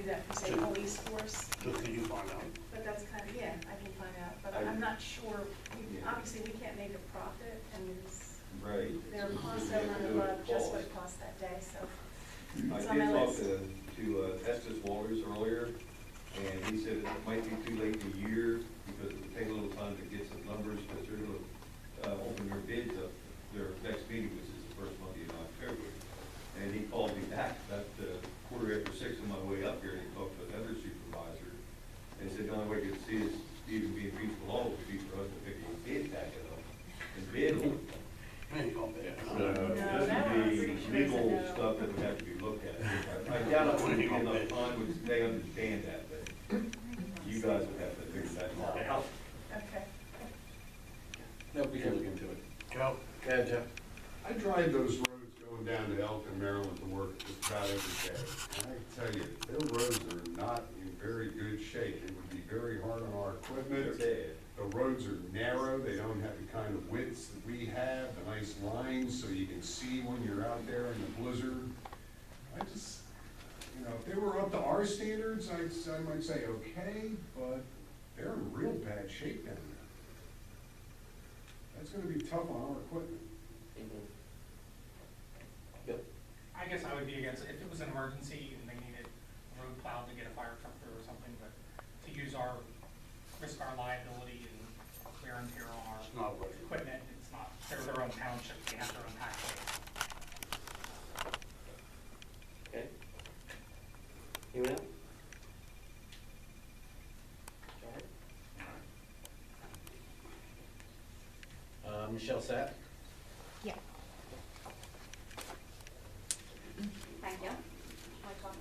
that for, say, police force. Just can you find out? But that's kind of, yeah, I can find out, but I'm not sure, obviously, we can't make a profit, and it's, Right. there are costs over and above just what it costs that day, so. I It's did on my talk list. to Estes Waters earlier, and he said it might be too late in the year because it would take a little time to get some numbers, but they're going to open their bids up, their next meeting, which is the first Monday in October. And he called me back about 6:15 on my way up here, and he talked to another supervisor, and said the only way he could see us even being reasonable would be for us to pick a bid packet up and bid on it. No, This that would one I'm be pretty sure legal is a no. stuff that would have to be looked at. I doubt it would be enough time, would they understand that, but you guys would have to figure that out. Okay. No, we can look into it. Joe? Go ahead, Jeff. I drive those roads going down to Elton, Maryland to work just about every day. And I can tell you, their roads are not in very good shape. It would be very hard on our equipment. The roads are narrow, they don't have the kind of widths that we have, the nice lines so you can see when you're out there in the blizzard. I just, if they were up to our standards, I might say, okay, but they're in real bad shape down there. That's gonna be tough on our equipment. Yep. I guess I would be against it if it was an emergency and they needed a road plowed to get a fire truck through or something, but to use risk our liability and wear and tear on our Not worth it. equipment, it's not, they're their own township, they have their own tax base. Okay. Anyone else? Go ahead. Michelle Sapp? Yeah. Thank you.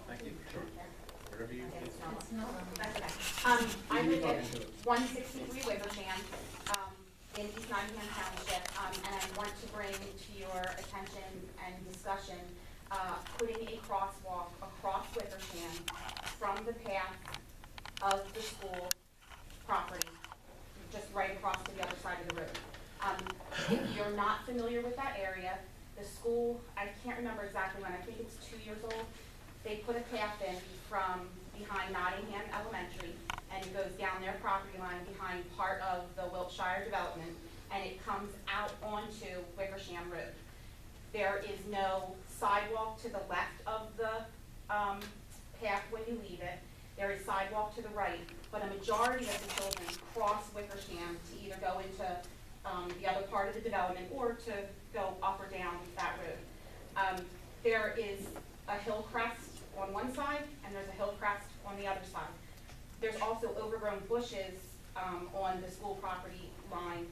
Thank you. Sure. Wherever you. That's okay. I live at 163 Wickersham, in East Nottingham Township, and I want to bring to your attention and discussion, putting a crosswalk across Wickersham from the path of the school property, just right across to the other side of the road. If you're not familiar with that area, the school, I can't remember exactly when, I think it's 2 years old, they put a path in from behind Nottingham Elementary, and it goes down their property line behind part of the Wiltshire development, and it comes out onto Wickersham Road. There is no sidewalk to the left of the path when you leave it. There is sidewalk to the right, but a majority of the children cross Wickersham to either go into the other part of the development or to go up or down that road. There is a hill crest on one side and there's a hill crest on the other side. There's also overgrown bushes on the school property line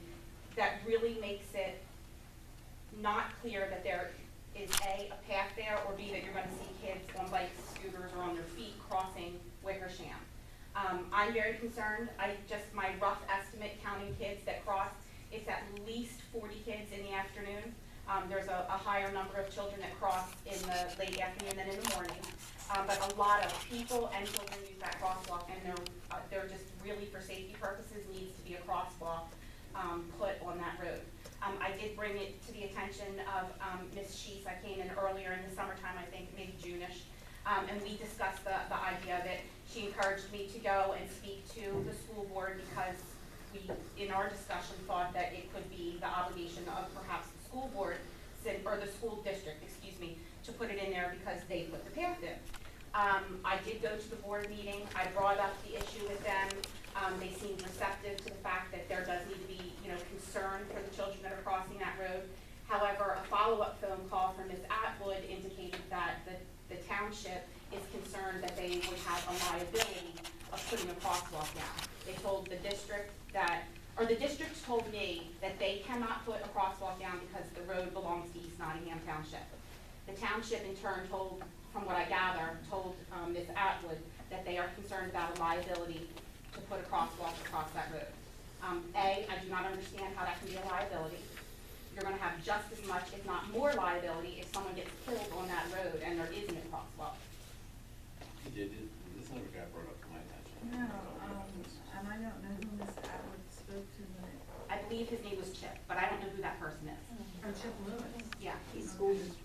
that really makes it not clear that there is a path there, or B, that you're going to see kids on bikes, scooters, or on their feet crossing Wickersham. I'm very concerned. My rough estimate counting kids that cross, it's at least 40 kids in the afternoon. There's a higher number of children that cross in the late afternoon than in the morning. But a lot of people and children use that crosswalk, and they're just really, for safety purposes, needs to be a crosswalk put on that road. I did bring it to the attention of Ms. Sheese. I came in earlier in the summertime, I think maybe June-ish, and we discussed the idea of it. She encouraged me to go and speak to the school board because we, in our discussion, thought that it could be the obligation of perhaps the school board, or the school district, excuse me, to put it in there because they put the path in. I did go to the board meeting. I brought up the issue with them. They seemed receptive to the fact that there does need to be, concern for the children that are crossing that road. However, a follow-up phone call from Ms. Atwood indicated that the township is concerned that they would have a liability of putting a crosswalk down. They told the district the district told me that they cannot put a crosswalk down because the road belongs to East Nottingham Township. The township in turn told Ms. Atwood that they are concerned about a liability to put a crosswalk across that road. I do not understand how that can be a liability. You're going to have just as much, if not more, liability if someone gets killed on that road and there isn't a crosswalk. This never got brought up to my attention. No, and I don't know who Ms. Atwood spoke to when it. I believe his name was Chip, but I don't know who that person is. Oh, Chip Lewis. Yeah. He's school district.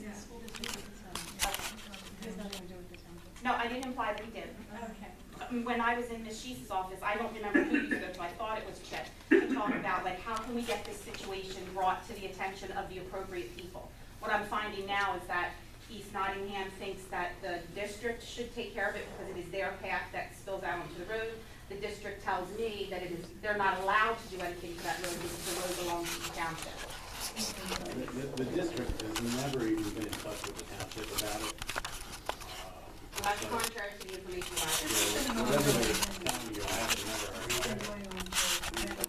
Yeah. School district. No, I I didn't imply that we did. Okay. When I was in Ms. Sheets' office, I don't remember who you spoke to, I thought it was Chip, to talk about, like, how can we get this situation brought to the attention of the appropriate people? What I'm finding now is that East Nottingham thinks that the district should take care of it because it is their path that spills out onto the road. The district tells me that they're not allowed to do anything to that road because the road belongs to the township. The district has never even been in touch with the township about it. That's contrary to the information The provided. resident is telling you, I have never heard of it.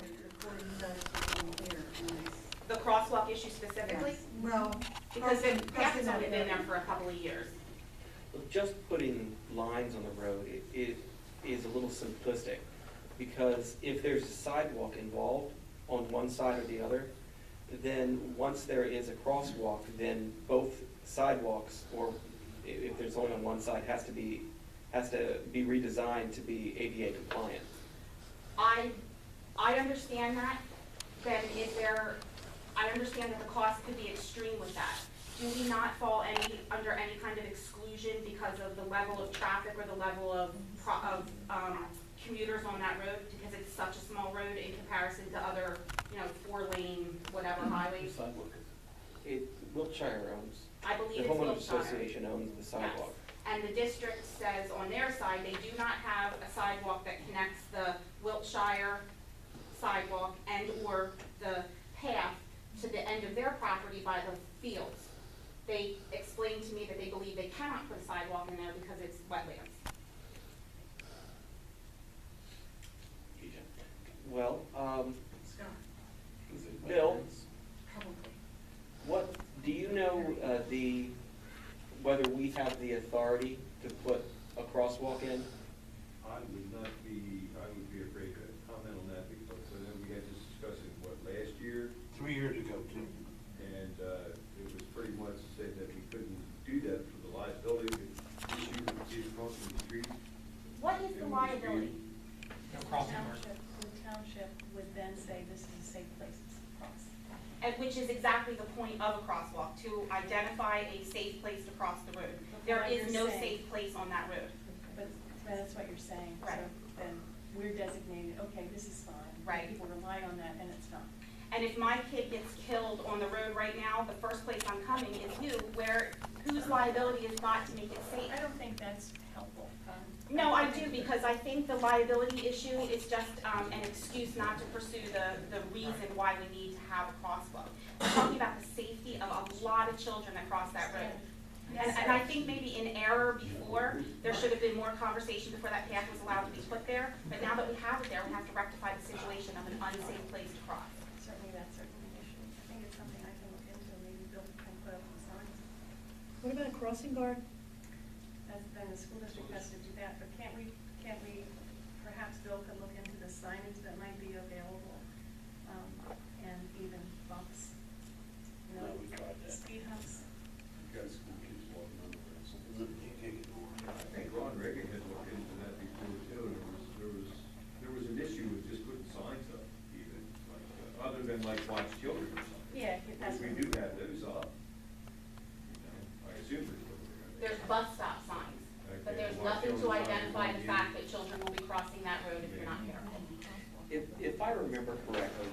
The crosswalk issue specifically, Well, because the path has only been there for a couple of years. Just putting lines on the road is a little simplistic, because if there's a sidewalk involved on one side or the other, then once there is a crosswalk, then both sidewalks, or if there's only on one side, has to be redesigned to be ADA compliant. I understand that, I understand that the cost could be extreme with that. Do we not fall under any kind of exclusion because of the level of traffic or the level of commuters on that road, because it's such a small road in comparison to other, 4-lane, whatever highways? Sidewalk Wiltshire owns, I believe the it's homeowners Wiltshire. association owns the sidewalk. And the district says on their side, they do not have a sidewalk that connects the Wiltshire sidewalk and/or the path to the end of their property by the fields. They explained to me that they believe they cannot put a sidewalk in there because it's wetlands. Well, Scott, Bill, probably. what, do you know, whether we have the authority to put a crosswalk in? I would be afraid to comment on that because I know we had this discussion, last year? 3 years ago, too. And it was pretty much said that we couldn't do that for the liability issue with kids crossing the street. What is the liability? No crossing guards. The township would then say this is a safe place to cross. And which is exactly the point of a crosswalk, to identify a safe place to cross the road. There is no safe place on that road. But that's what you're saying. Right. So then we're designated, okay, this is fine. Right. People rely on that and it's not. And if my kid gets killed on the road right now, the first place I'm coming is you, whose liability is not to make it safe? I don't think that's helpful. No, I do, because I think the liability issue is just an excuse not to pursue the reason why we need to have a crosswalk. We're talking about the safety of a lot of children that cross that road. And I think maybe in error before, there should have been more conversation before that path was allowed to be put there. But now that we have it there, we have to rectify the situation of an unsafe place to cross. Certainly, that's certainly an issue. I think it's something I can look into, maybe Bill can put up some signs. What about a crossing guard? Then the school district has to do that, but can't we, perhaps Bill could look into the signage that might be available, and even bumps, No, we tried that. speed humps. You got school kids walking on the roads. You can't get more. I think Ron Reagan had looked into that before too, and there was an issue with just putting signs up even, like, other than like watch children or something. Yeah, that's. We do have those up. I assume there's. There's bus stop signs, but Okay, there's watch nothing to children identify the signs. fact that children will be crossing that road if you're not careful. If I remember correctly,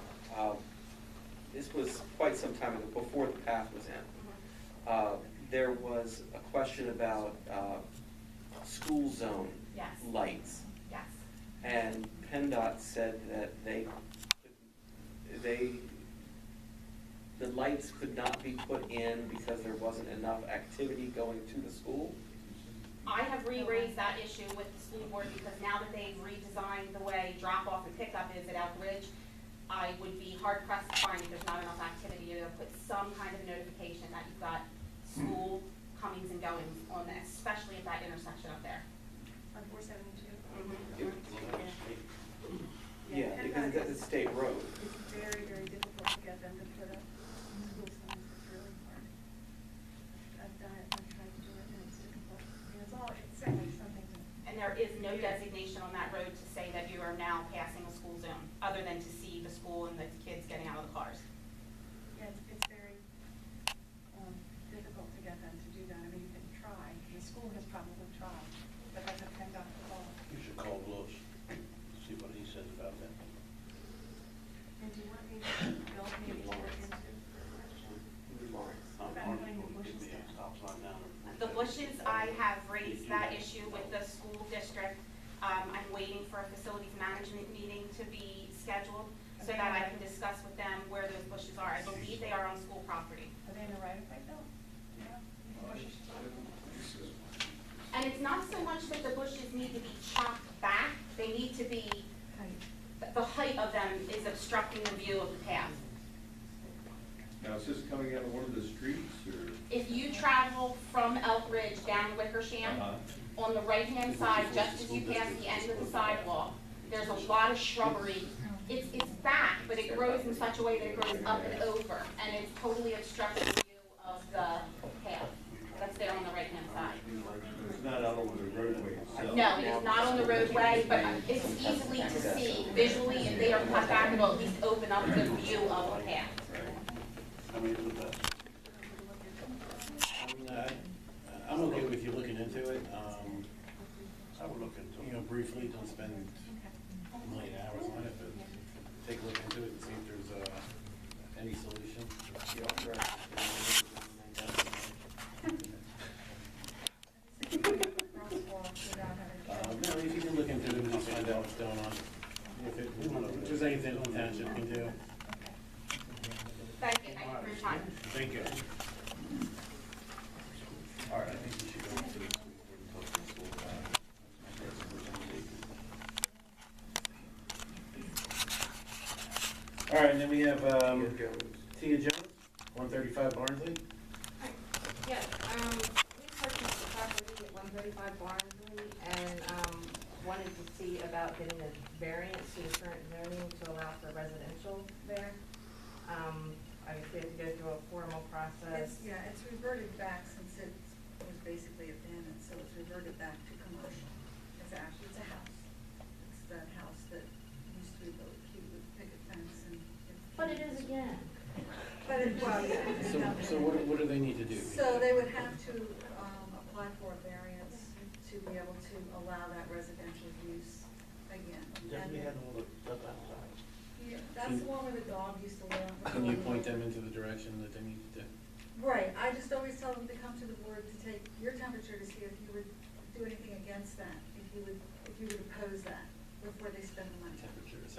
this was quite some time ago, before the path was in. There was a question about school zone Yes. lights. Yes. And PennDOT said that the lights could not be put in because there wasn't enough activity going to the school. I have re-raised that issue with the school board because now that they've redesigned the way drop-off and pickup is at Elk Ridge, I would be hard pressed to find if there's not enough activity to put some kind of notification that you've got school comings and goings on that, especially at that intersection up there. On 472. Yeah, because that's a state road. It's very, very difficult to get them to put up school signs, it's really hard. I've done it, I've tried to do it, and it's difficult. And it's certainly something to. And there is no designation on that road to say that you are now passing a school zone, other than to see the school and the kids getting out of the cars. Yeah, it's very difficult to get them to do that. I mean, you can try, the school has probably tried, but I have raised that issue with the school district. I'm waiting for a facilities management meeting to be scheduled so that I can discuss with them where those bushes are. I believe they are on school property. Are they in the right of way though? Yeah. And it's not so much that the bushes need to be chopped back, they need to be, the height of them is obstructing the view of the path. Now, is this coming out of one of the streets, or? If you travel from Elk Ridge down Wickersham, on the right-hand side, just as you pass the end of the sidewalk, there's a lot of shrubbery. It's back, but it grows in such a way that it grows up and over, and it's totally obstructing the view of the path that's there on the right-hand side. It's not out over the roadway itself? No, it is not on the roadway, but it's easily to see visually. If they are cut back, it'll at least open up the view of the path. How many is that? I'm okay with you looking into it. I would look into it. Briefly, don't spend a million hours on it, but take a look into it and see if there's any solution. No, if you can look into it and just find out what's going on. If there's anything the township can do. Thank you for your time. Thank you. All right, I think we should go to the school. All right, and then we have Tia Jones, 135 Barnsley. Yes, we purchased the property at 135 Barnsley and wanted to see about getting a variance to the current zoning to allow for residential there. Obviously, we have to go through a formal process. It's reverted back since it was basically abandoned, so it's reverted back to commercial. It's a house. It's that house that used to be really cute with picket fence and. But it is again. But it, well, yeah. So what do they need to do? So they would have to apply for a variance to be able to allow that residential use again. Then we had all the stuff outside. Yeah, that's the one where the dog used to live. Can you point them into the direction that they need to do? Right, I just always tell them to come to the board to take your temperature to see if you would do anything against that, if you would oppose that before they spend the money. Temperature is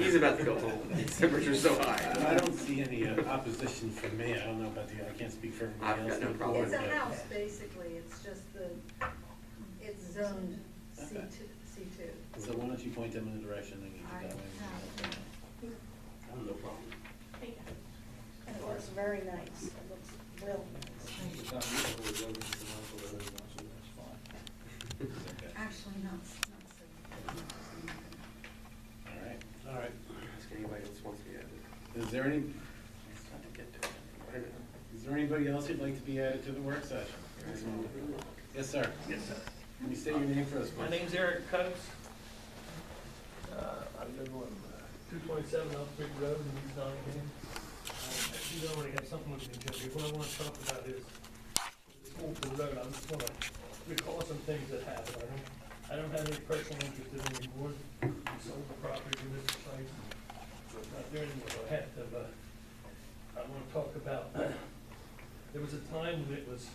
He's about to go home. His temperature's so high. I don't see any opposition from me. I don't know about I can't speak for everybody else. I've got no problem It's a with that. house, basically, it's just it's zoned C2. So why don't you point them in the direction they need to go in? I have no problem. Thank you. And it looks very nice, it looks real nice. Actually, not so. All right. Ask anybody else wants to be added. Is there anybody else who'd like to be added to the work session? Yes, sir. Yes, sir. Can you state your name for us, please? My name's Eric Coates. I live on 227 Elk Creek Road in East Nottingham. You already have something with me, Jody. What I want to talk about is the school for the road. I just want to recall some things that happened. I don't have any personal interest in it anymore. We sold the property to Mr. Price. Not doing anything. I want to talk about, there was a time when it was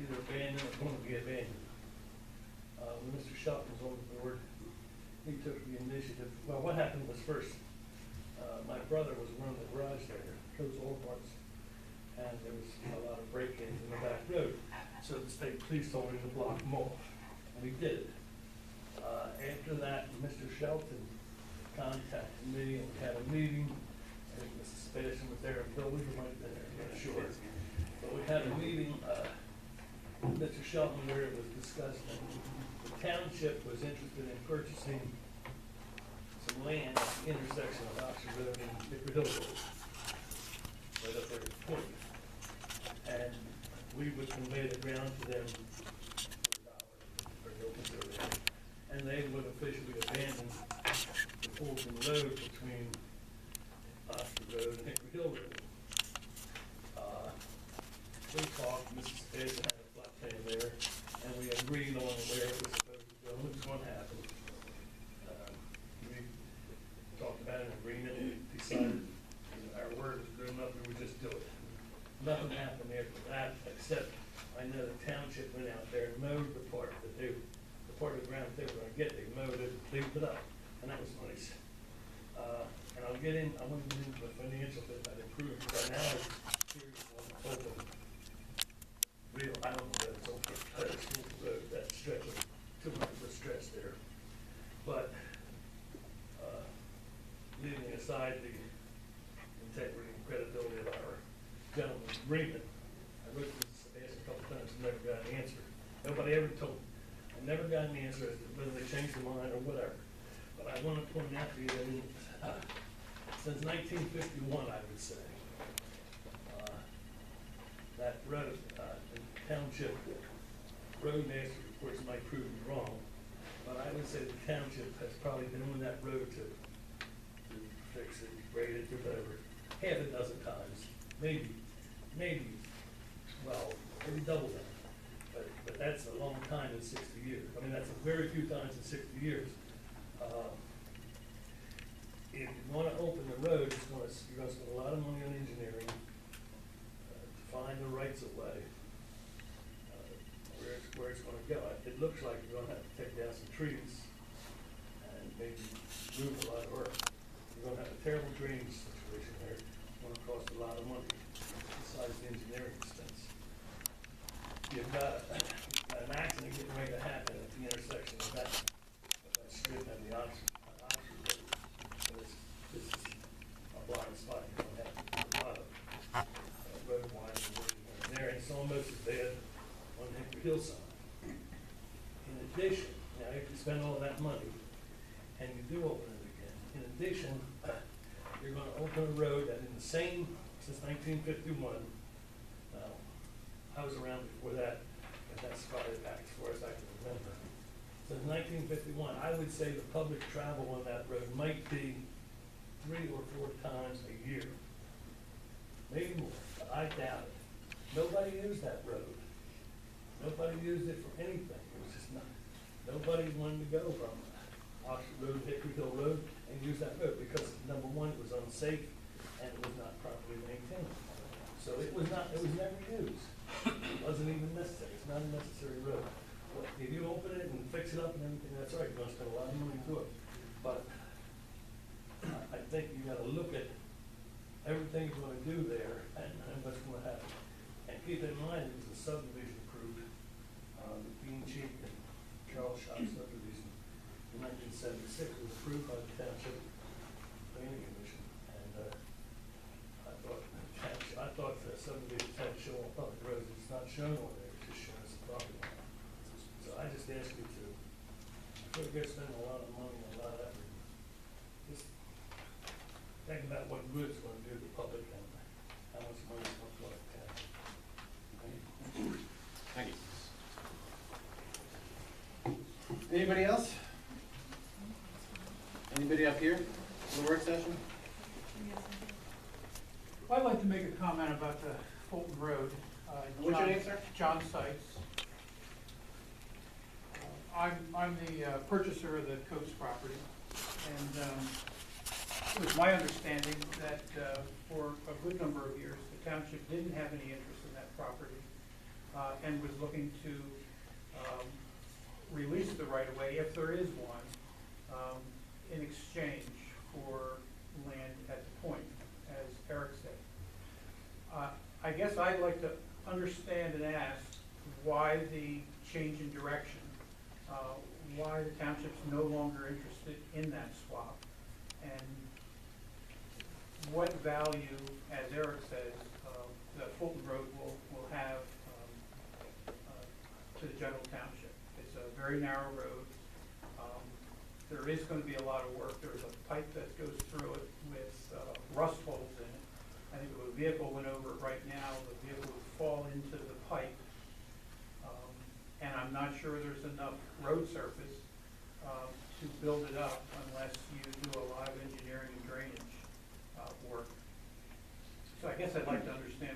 either abandoned or going to be abandoned. When Mr. Shelton was on the board, he took the initiative. Well, what happened was first, my brother was running the garage there, Coates Junkyard, and there was a lot of break-ins in the back road. So the state police told him to block them off, and he did it. After that, Mr. Shelton contacted me and we had a meeting. I think Mrs. Spasson was there, Bill, we might have been there, I'm not sure. But we had a meeting, with Mr. Shelton, where it was discussed that the township was interested in purchasing some land at the intersection of Oxford Road and Hickory Hill Road. Right up there at the point. And we would convey the ground to them for $1 or no consideration. And they would officially abandon the Fulton Road between Oxford Road and Hickory Hill Road. We talked, Mrs. Spasson had a flat plan there, and we agreed on where it was supposed to go, and it was going to happen. We talked about an agreement, and decided our word was good enough, we would just do it. nothing happened after that, except I know the township went out there and mowed the part that they, the part of the ground they were gonna get, they mowed it, cleaned it up, and that was nice. And I'll get in, I want to get into the financial bit that improved, because I now have serious one open. Real, I don't know that it's open, school road, that stretch of 200-foot stretch there. But, leaving aside the integrity and credibility of our gentleman's agreement, I wrote this, asked a couple times, and never got an answer. Nobody ever told me. I never got an answer as to whether they changed their mind or whatever. But I want to point out to you that since 1951, I would say, that road, the township roadmaster, of course, might prove me wrong, but I would say the township has probably been on that road to fix it, grade it, or whatever, half a dozen times, maybe, well, maybe double that. But that's a long time in 60 years. I mean, that's very few times in 60 years. If you want to open the road, you're going to spend a lot of money on engineering to find the rights of way, where it's going to go. It looks like you're going to have to take down some trees and maybe move a lot of earth. You're going to have a terrible drainage situation there. It's going to cost a lot of money besides the engineering expense. You've got an accident getting ready to happen at the intersection of that strip and the Oxford Road. So this is a blind spot. You're going to have to do a lot of road widening working there, and it's almost as bad on the Hickory Hill side. In addition, now if you spend all that money and you do open it again, in addition, you're going to open a road that in the same, since 1951, I was around before that, but that's probably back as far as I can remember. Since 1951, I would say the public travel on that road might be 3 or 4 times a year. Maybe more, but I doubt it. Nobody used that road. Nobody used it for anything. It was just not, nobody wanted to go from Oxford Road, Hickory Hill Road, and use that road because, number one, it was unsafe and it was not properly maintained. So it was never used. It wasn't even necessary. It's not a necessary road. But if you open it and fix it up and everything, that's right, you're gonna spend a lot of money to it. But I think you gotta look at everything you're gonna do there and what's gonna happen. And keep in mind, it was a subdivision approved, the Bean Cheek and Charles Shop subdivision in 1976 was approved by the Township Planning Commission. And I thought the subdivision had to show on public roads. It's not shown on there, it's just showing us the property line. So I just ask you to, before you go spending a lot of money and a lot of effort, just think about what good it's gonna do to the public and how much money it's gonna cost the town. Thank you. Anybody else? Anybody up here in the work session? Well, I'd like to make a comment about the Fulton Road. What's your name, sir? John Seitz. I'm the purchaser of the Coates property, and it was my understanding that for a good number of years, the township didn't have any interest in that property and was looking to release the right-of-way, if there is one, in exchange for land at the point, as Eric said. I guess I'd like to understand and ask why the change in direction, why the township's no longer interested in that swap, and what value, as Eric says, the Fulton Road will have to the general township. It's a very narrow road. There is going to be a lot of work. There's a pipe that goes through it with rust holes in it. I think if a vehicle went over it right now, the vehicle would fall into the pipe. And I'm not sure there's enough road surface to build it up unless you do a lot of engineering and drainage work. So I guess I'd like to understand